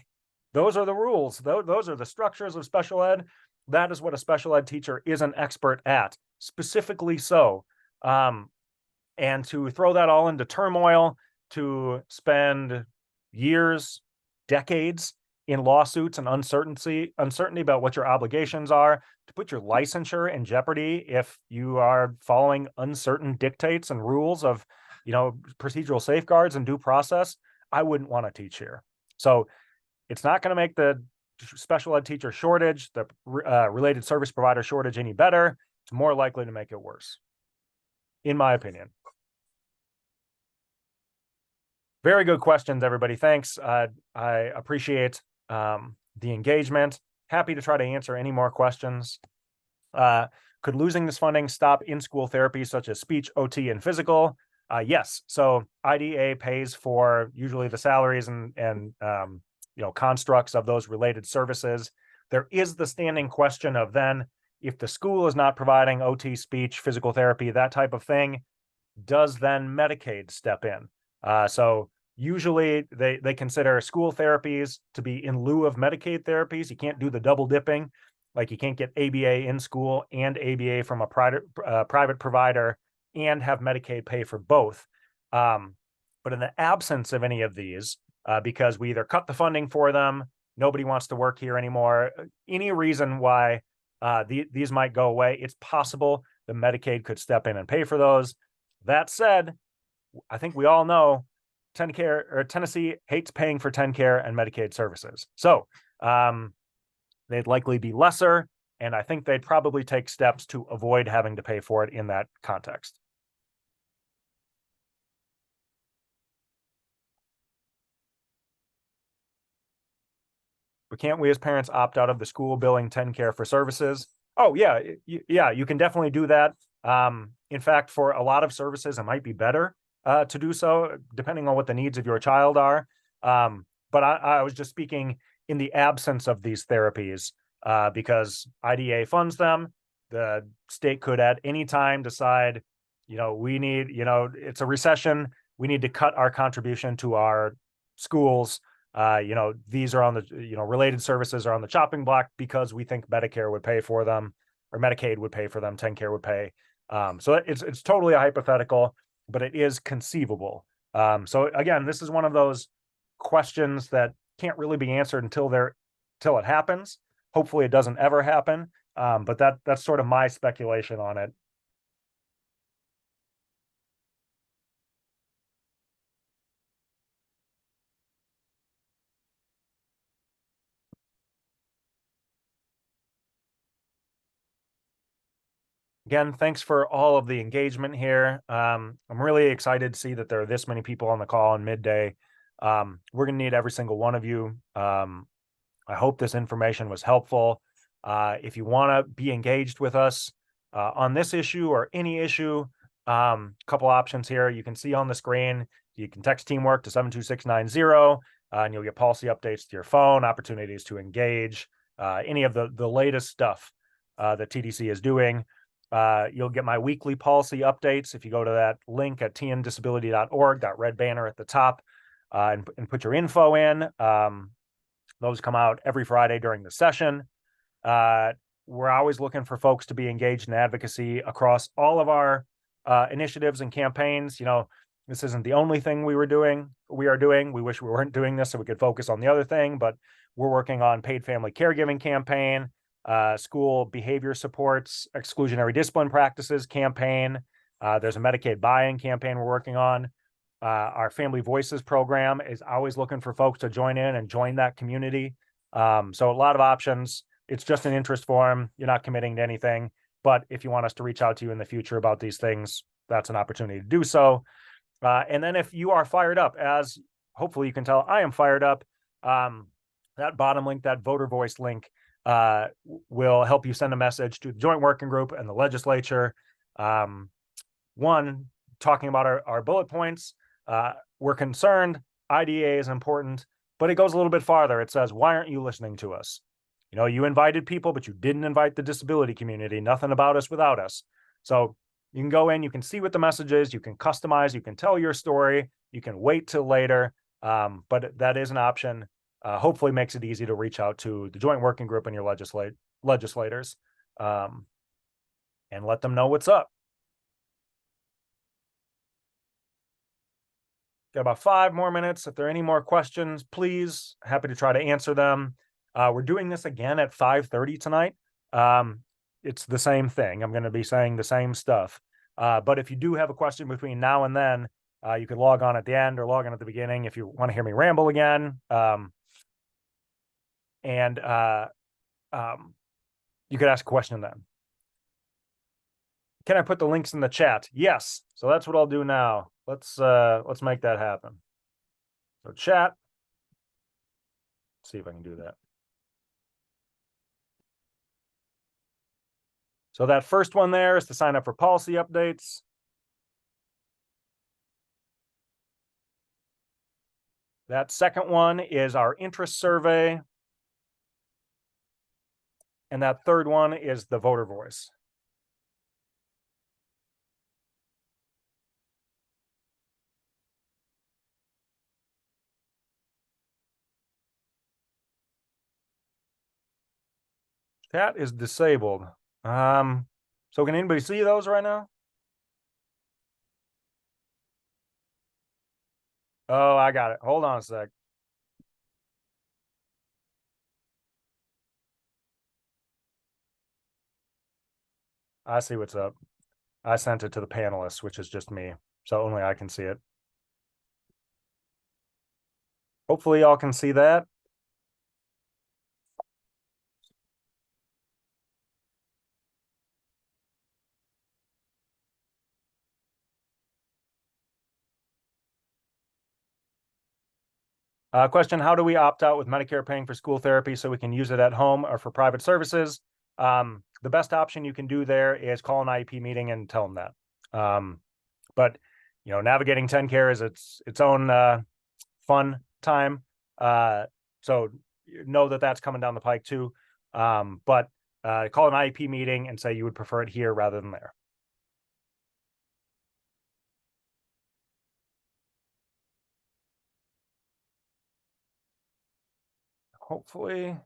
[SPEAKER 1] Those are the rules. Those are the structures of special ed. That is what a special ed teacher is an expert at, specifically so. And to throw that all into turmoil, to spend years, decades in lawsuits and uncertainty about what your obligations are, to put your licensure in jeopardy if you are following uncertain dictates and rules of, procedural safeguards and due process, I wouldn't want to teach here. So it's not going to make the special ed teacher shortage, the related service provider shortage any better. It's more likely to make it worse, in my opinion. Very good questions, everybody. Thanks. I appreciate the engagement. Happy to try to answer any more questions. Could losing this funding stop in-school therapies such as speech, OT, and physical? Yes. So IDA pays for usually the salaries and constructs of those related services. There is the standing question of then, if the school is not providing OT, speech, physical therapy, that type of thing, does then Medicaid step in? So usually they consider school therapies to be in lieu of Medicaid therapies. You can't do the double dipping. Like you can't get ABA in school and ABA from a private provider and have Medicaid pay for both. But in the absence of any of these, because we either cut the funding for them, nobody wants to work here anymore, any reason why these might go away, it's possible the Medicaid could step in and pay for those. That said, I think we all know Tennessee hates paying for TennCare and Medicaid services. So they'd likely be lesser, and I think they'd probably take steps to avoid having to pay for it in that context. But can't we as parents opt out of the school billing TennCare for services? Oh, yeah. Yeah, you can definitely do that. In fact, for a lot of services, it might be better to do so, depending on what the needs of your child are. But I was just speaking in the absence of these therapies, because IDA funds them. The state could at any time decide, we need, it's a recession. We need to cut our contribution to our schools. These are on the, related services are on the chopping block because we think Medicare would pay for them or Medicaid would pay for them, TennCare would pay. So it's totally a hypothetical, but it is conceivable. So again, this is one of those questions that can't really be answered until it happens. Hopefully, it doesn't ever happen. But that's sort of my speculation on it. Again, thanks for all of the engagement here. I'm really excited to see that there are this many people on the call on midday. We're going to need every single one of you. I hope this information was helpful. If you want to be engaged with us on this issue or any issue, a couple options here. You can see on the screen. You can text teamwork to 72690, and you'll get policy updates to your phone, opportunities to engage, any of the latest stuff that TDC is doing. You'll get my weekly policy updates if you go to that link at tndisability.org, that red banner at the top, and put your info in. Those come out every Friday during the session. We're always looking for folks to be engaged in advocacy across all of our initiatives and campaigns. This isn't the only thing we are doing. We wish we weren't doing this so we could focus on the other thing, but we're working on paid family caregiving campaign, school behavior supports, exclusionary discipline practices campaign. There's a Medicaid buy-in campaign we're working on. Our Family Voices program is always looking for folks to join in and join that community. So a lot of options. It's just an interest forum. You're not committing to anything. But if you want us to reach out to you in the future about these things, that's an opportunity to do so. And then if you are fired up, as hopefully you can tell, I am fired up. That bottom link, that voter voice link, will help you send a message to the joint working group and the legislature. One, talking about our bullet points. We're concerned. IDA is important, but it goes a little bit farther. It says, why aren't you listening to us? You invited people, but you didn't invite the disability community. Nothing about us without us. So you can go in, you can see what the message is, you can customize, you can tell your story, you can wait till later, but that is an option. Hopefully makes it easy to reach out to the joint working group and your legislators and let them know what's up. Got about 5 more minutes. If there are any more questions, please, happy to try to answer them. We're doing this again at 5:30 tonight. It's the same thing. I'm going to be saying the same stuff. But if you do have a question between now and then, you can log on at the end or log on at the beginning if you want to hear me ramble again. And you could ask a question then. Can I put the links in the chat? Yes. So that's what I'll do now. Let's make that happen. So chat. Let's see if I can do that. So that first one there is to sign up for policy updates. That second one is our interest survey. And that third one is the voter voice. Chat is disabled. So can anybody see those right now? Oh, I got it. Hold on a sec. I see what's up. I sent it to the panelists, which is just me. So only I can see it. Hopefully y'all can see that. Question, how do we opt out with Medicare paying for school therapy so we can use it at home or for private services? The best option you can do there is call an IEP meeting and tell them that. But navigating TennCare is its own fun time. So know that that's coming down the pike too. But call an IEP meeting and say you would prefer it here rather than there. Hopefully,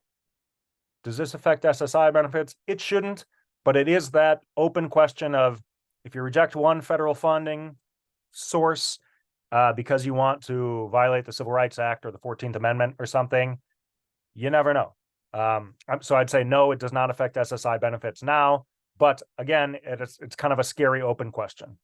[SPEAKER 1] does this affect SSI benefits? It shouldn't, but it is that open question of if you reject one federal funding source because you want to violate the Civil Rights Act or the 14th Amendment or something, you never know. So I'd say no, it does not affect SSI benefits now. But again, it's kind of a scary open question.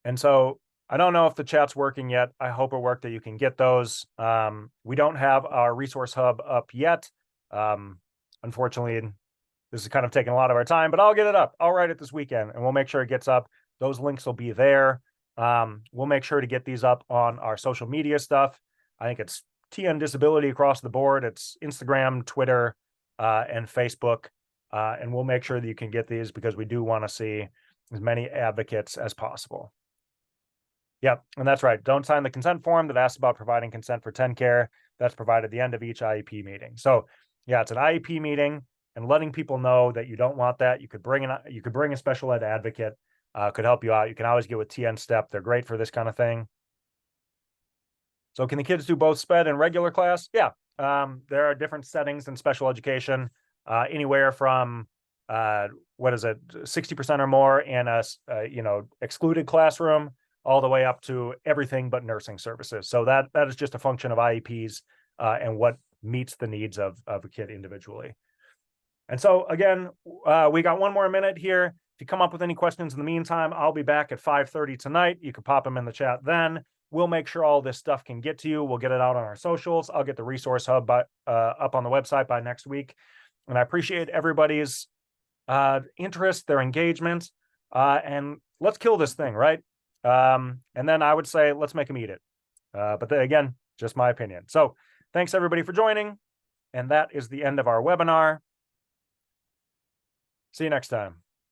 [SPEAKER 1] And so I don't know if the chat's working yet. I hope it worked, that you can get those. We don't have our resource hub up yet. Unfortunately, this is kind of taking a lot of our time, but I'll get it up. I'll write it this weekend and we'll make sure it gets up. Those links will be there. We'll make sure to get these up on our social media stuff. I think it's TN Disability across the board. It's Instagram, Twitter, and Facebook. And we'll make sure that you can get these because we do want to see as many advocates as possible. Yep, and that's right. Don't sign the consent form that asks about providing consent for TennCare. That's provided at the end of each IEP meeting. So yeah, it's an IEP meeting, and letting people know that you don't want that. You could bring a special ed advocate, could help you out. You can always get with TN Step. They're great for this kind of thing. So can the kids do both SPED and regular class? Yeah, there are different settings in special education, anywhere from 60% or more in a excluded classroom, all the way up to everything but nursing services. So that is just a function of IEPs and what meets the needs of a kid individually. And so again, we got one more minute here. If you come up with any questions in the meantime, I'll be back at 5:30 tonight. You can pop them in the chat then. We'll make sure all this stuff can get to you. We'll get it out on our socials. I'll get the resource hub up on the website by next week. And I appreciate everybody's interest, their engagement, and let's kill this thing, right? And then I would say, let's make them eat it. But then again, just my opinion. So thanks everybody for joining. And that is the end of our webinar. See you next time.